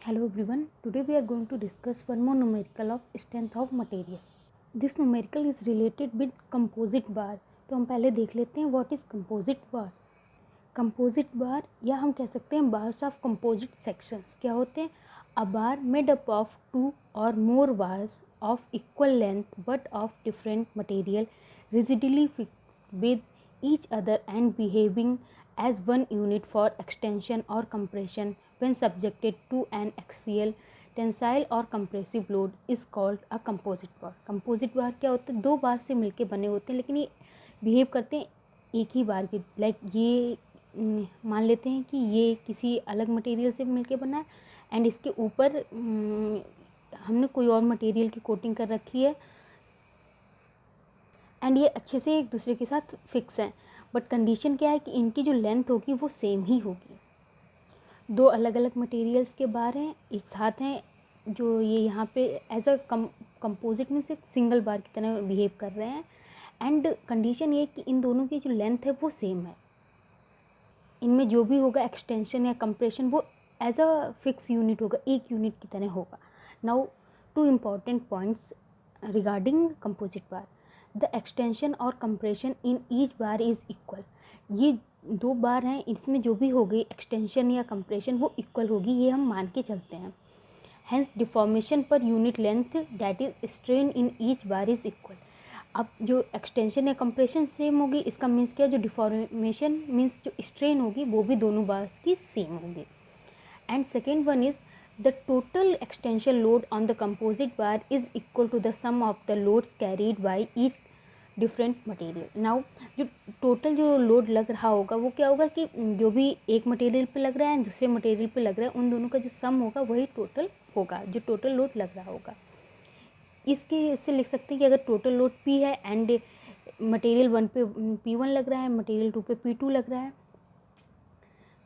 Hello everyone, today we are going to discuss one more numerical of strength of material. This numerical is related with composite bar. तो हम पहले देख लेते हैं what is composite bar. Composite bar या हम कह सकते हैं bars of composite sections क्या होते हैं? A bar made up of two or more bars of equal length but of different material rigidly fixed with each other and behaving as one unit for extension or compression when subjected to an axial tensile और compressive load is called a composite bar. Composite bar क्या होता है? दो बार से मिलके बने होते हैं लेकिन ये बिहेव करते हैं एक ही बार के. लाइक ये मान लेते हैं कि ये किसी अलग मटेरियल से मिलके बना है एंड इसके ऊपर हमने कोई और मटेरियल की कोटिंग कर रखी है एंड ये अच्छे से एक दूसरे के साथ फिक्स हैं. बट कंडीशन क्या है कि इनकी जो लेंथ होगी वो सेम ही होगी. दो अलग अलग मटेरियल्स के बार हैं एक साथ हैं जो ये यहाँ पे एज अ कंपोजिट में से सिंगल बार की तरह बिहेव कर रहे हैं एंड कंडीशन ये कि इन दोनों की जो लेंथ है वो सेम है. इनमें जो भी होगा एक्सटेंशन या कंप्रेशन वो एज अ फिक्स यूनिट होगा, एक यूनिट की तरह होगा. Now two important points regarding composite bar. The extension और compression in each bar is equal. ये दो बार हैं, इसमें जो भी होगी एक्सटेंशन या कंप्रेशन वो इक्वल होगी, ये हम मान के चलते हैं. हैंस डिफॉर्मेशन पर unit length that is strain in each bar is equal. अब जो एक्सटेंशन या कंप्रेशन सेम होगी इसका मीन्स क्या, जो डिफॉर्मेशन मीन्स जो स्ट्रेन होगी वो भी दोनों बार्स की सेम होगी. And second one is the total extension load on the composite bar is equal to the sum of the loads carried by each different material. Now जो total जो load लग रहा होगा वो क्या होगा कि जो भी एक मटेरियल पे लग रहा है दूसरे मटेरियल पे लग रहा है उन दोनों का जो सम होगा वही टोटल होगा, जो टोटल लोड लग रहा होगा. इससे लिख सकते हैं कि अगर टोटल लोड P है एंड मटेरियल 1 पे P1 लग रहा है, मटेरियल 2 पे P2 लग रहा है,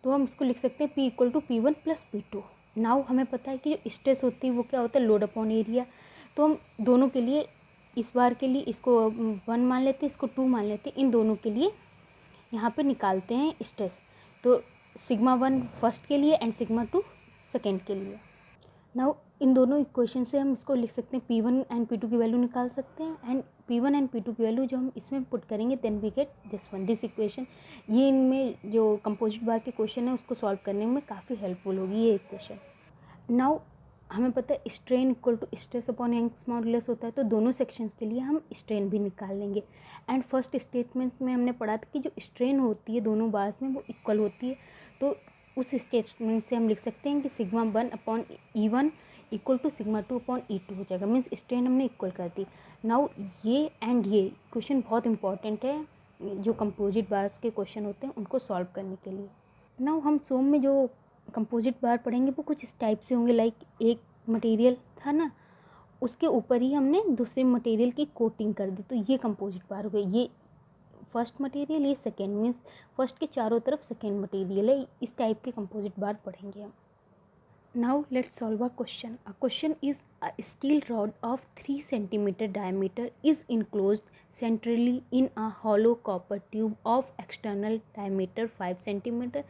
तो हम इसको लिख सकते हैं P equal to P1 plus P2. Now हमें पता है कि जो स्ट्रेस होती है वो क्या होता है, लोड अपॉन एरिया. तो हम दोनों के लिए इस बार के लिए इसको 1 मान लेते हैं, इसको 2 मान लेते हैं. इन दोनों के लिए यहाँ पे निकालते हैं स्ट्रेस. तो सिग्मा 1 फर्स्ट के लिए एंड सिग्मा 2 सेकेंड के लिए. नाउ इन दोनों इक्वेशन से हम इसको लिख सकते हैं P1 एंड P2 की वैल्यू निकाल सकते हैं एंड P1 एंड P2 की वैल्यू जो हम इसमें पुट करेंगे then we get this equation. ये इनमें जो कंपोजिट बार के क्वेश्चन है उसको सॉल्व करने में काफ़ी हेल्पफुल होगी ये इक्वेशन. नाउ हमें पता है strain equal to stress upon Young's modulus होता है, तो दोनों सेक्शंस के लिए हम स्ट्रेन भी निकाल लेंगे. एंड फर्स्ट स्टेटमेंट में हमने पढ़ा था कि जो स्ट्रेन होती है दोनों बार्स में वो इक्वल होती है. तो उस स्टेटमेंट से हम लिख सकते हैं कि sigma 1 upon E1 equal to sigma 2 upon E2 हो जाएगा. मीन्स स्ट्रेन हमने इक्वल कर दी. नाउ ये एंड ये क्वेश्चन बहुत इंपॉर्टेंट है जो कंपोजिट बार्स के क्वेश्चन होते हैं उनको सॉल्व करने के लिए. नाउ हम सोम में जो कंपोजिट बार पढ़ेंगे वो कुछ इस टाइप से होंगे. लाइक एक मटेरियल था ना, उसके ऊपर ही हमने दूसरे मटेरियल की कोटिंग कर दी, तो ये कंपोजिट बार हो गई. ये फर्स्ट मटेरियल, ये सेकेंड, मीन्स फर्स्ट के चारों तरफ सेकेंड मटेरियल है. इस टाइप के कंपोजिट बार पढ़ेंगे हम. Now let's solve a question. A question is a steel rod of 3 cm diameter is enclosed centrally in a hollow copper tube of external diameter 5 cm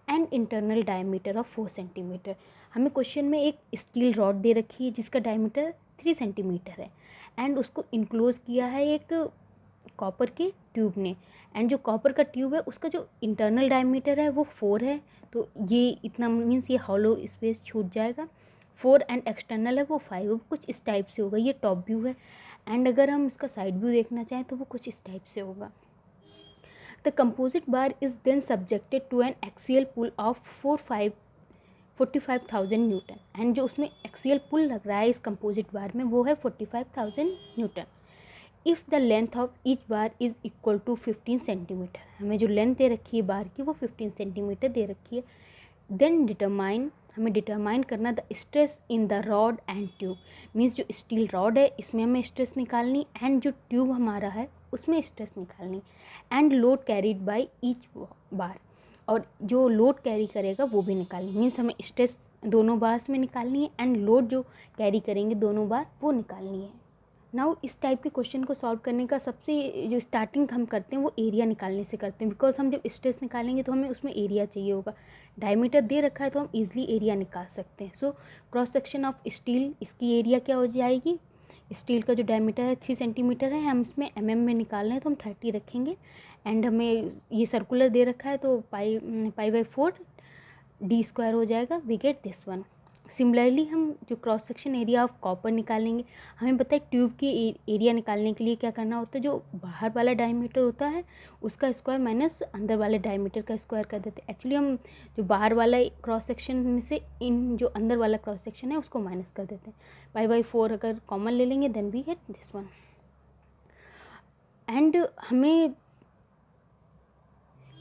and internal diameter of 4 cm. हमें question में एक steel rod दे रखी है जिसका diameter 3 cm है and उसको enclose किया है एक कॉपर के ट्यूब ने. एंड जो कॉपर का ट्यूब है उसका जो इंटरनल डायमीटर है वो 4 है, तो ये इतना मीन्स ये हॉलो स्पेस छूट जाएगा. 4 एंड एक्सटर्नल है वो 5, कुछ इस टाइप से होगा. ये टॉप व्यू है एंड अगर हम इसका साइड व्यू देखना चाहें तो वो कुछ इस टाइप से होगा. The composite bar is then subjected to an axial pull of 45,000 Newton and जो उसमें एक्सियल पुल लग रहा है इस कंपोजिट बार में वो है 45,000 newton. If the length of each bar is equal to 15 centimetre. हमें जो लेंथ दे रखी है बार की वो 15 सेंटीमीटर दे रखी है. देन हमें डिटरमाइन करना the stress in the rod and tube. Means जो स्टील रॉड है इसमें हमें स्ट्रेस निकालनी एंड जो ट्यूब हमारा है उसमें स्ट्रेस निकालनी and load carried by each bar, और जो लोड कैरी करेगा वो भी निकालनी. मीन्स हमें स्ट्रेस दोनों बार्स में निकालनी है एंड लोड जो कैरी करेंगे दोनों बार वो निकालनी है. नाउ इस टाइप के क्वेश्चन को सॉल्व करने का सबसे जो स्टार्टिंग हम करते हैं वो एरिया निकालने से करते हैं, बिकॉज हम जब स्ट्रेस निकालेंगे तो हमें उसमें एरिया चाहिए होगा। डायमीटर दे रखा है तो हम इजीली एरिया निकाल सकते हैं। So cross section of steel, इसकी एरिया क्या हो जाएगी, स्टील का जो डायमीटर है 3 सेंटीमीटर है, हम इसमें में निकाल रहे हैं तो हम 30 रखेंगे। एंड हमें ये सर्कुलर दे रखा है तो पाई/4 d² हो जाएगा, we get this one. Similarly हम जो cross section area of copper निकालेंगे, हमें पता है ट्यूब की एरिया निकालने के लिए क्या करना होता है, जो बाहर वाला डायमीटर होता है उसका स्क्वायर माइनस अंदर वाले डायमीटर का स्क्वायर कर देते हैं। एक्चुअली हम जो बाहर वाला क्रॉस सेक्शन में से इन जो अंदर वाला क्रॉस सेक्शन है उसको माइनस कर देते हैं। पाई/4 अगर कॉमन ले लेंगे then we get this one. And हमें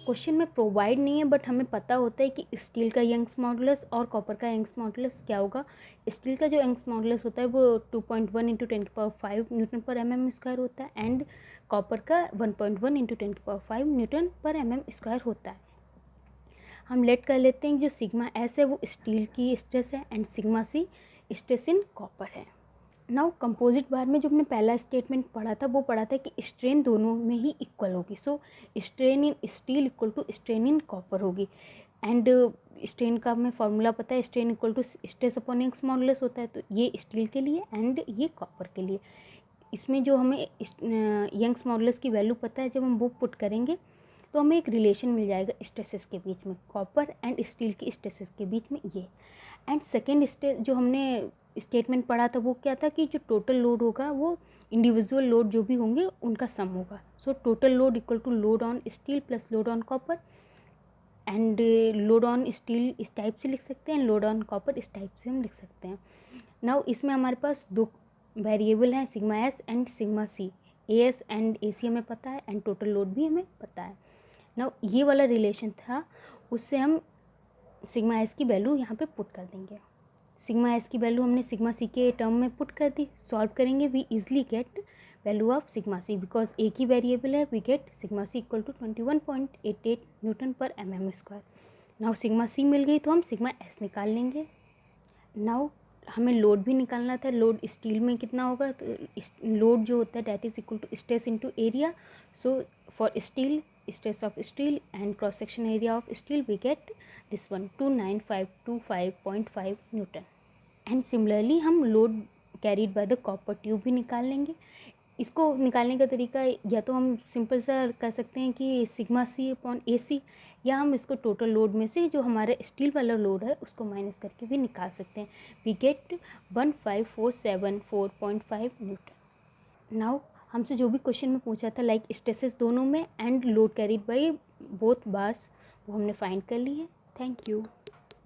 क्वेश्चन में प्रोवाइड नहीं है बट हमें पता होता है कि स्टील का यंग्स मॉडुलस और कॉपर का यंग्स मॉडुलस क्या होगा। स्टील का जो यंग्स मॉडुलस होता है वो 2.1 × 10⁵ Nm² होता है, एंड कॉपर का 1.1 × 10⁵ Nm² होता है। हम लेट कर लेते हैं जो सिग्मा S है वो स्टील की स्ट्रेस है and sigma C stress in copper है। नाउ कंपोजिट बार में जो हमने पहला स्टेटमेंट पढ़ा था वो पढ़ा था कि स्ट्रेन दोनों में ही इक्वल होगी। So strain in steel equal to strain in copper होगी। एंड स्ट्रेन का हमें फॉर्मूला पता है, strain equal to stress upon Young's modulus होता है, तो ये स्टील के लिए एंड ये कॉपर के लिए। इसमें जो हमें यंग्स मॉडुलस की वैल्यू पता है, जब हम वो पुट करेंगे तो हमें एक रिलेशन मिल जाएगा स्ट्रेसेस के बीच में, कॉपर एंड स्टील की स्ट्रेसेस के बीच में ये। एंड सेकेंड जो हमने स्टेटमेंट पढ़ा था वो क्या था कि जो टोटल लोड होगा वो इंडिविजुअल लोड जो भी होंगे उनका सम होगा। So total load equal to load on steel plus load on copper, and load on steel इस टाइप से लिख सकते हैं, लोड ऑन कॉपर इस टाइप से हम लिख सकते हैं। नाउ इसमें हमारे पास दो वेरिएबल हैं, sigma S and sigma C। AS and AC हमें पता है एंड टोटल लोड भी हमें पता है। नाउ ये वाला रिलेशन था, उससे हम सिग्मा S की वैल्यू यहाँ पे पुट कर देंगे। सिग्मा S की वैल्यू हमने सिग्मा C के टर्म में पुट कर दी। सॉल्व करेंगे we easily get value of sigma C, because एक ही वेरिएबल है, we get sigma C equal to 21.88 Nm²। Now sigma C मिल गई तो हम सिग्मा S निकाल लेंगे। नाउ हमें लोड भी निकालना था, लोड स्टील में कितना होगा, तो लोड जो होता है that is equal to stress into area. So for steel stress of steel and cross section area of steel we get this one 29525.5 newton. And similarly हम load carried by the copper tube भी निकाल लेंगे। इसको निकालने का तरीका या तो हम सिंपल सा कर सकते हैं कि सिग्मा C अपॉन AC, या हम इसको टोटल लोड में से जो हमारा स्टील वाला लोड है उसको माइनस करके भी निकाल सकते हैं। We get 15474.5 Newton. नाउ हमसे जो भी क्वेश्चन में पूछा था लाइक स्ट्रेसेस दोनों में and load carried by both bars, वो हमने फाइंड कर ली है। Thank you.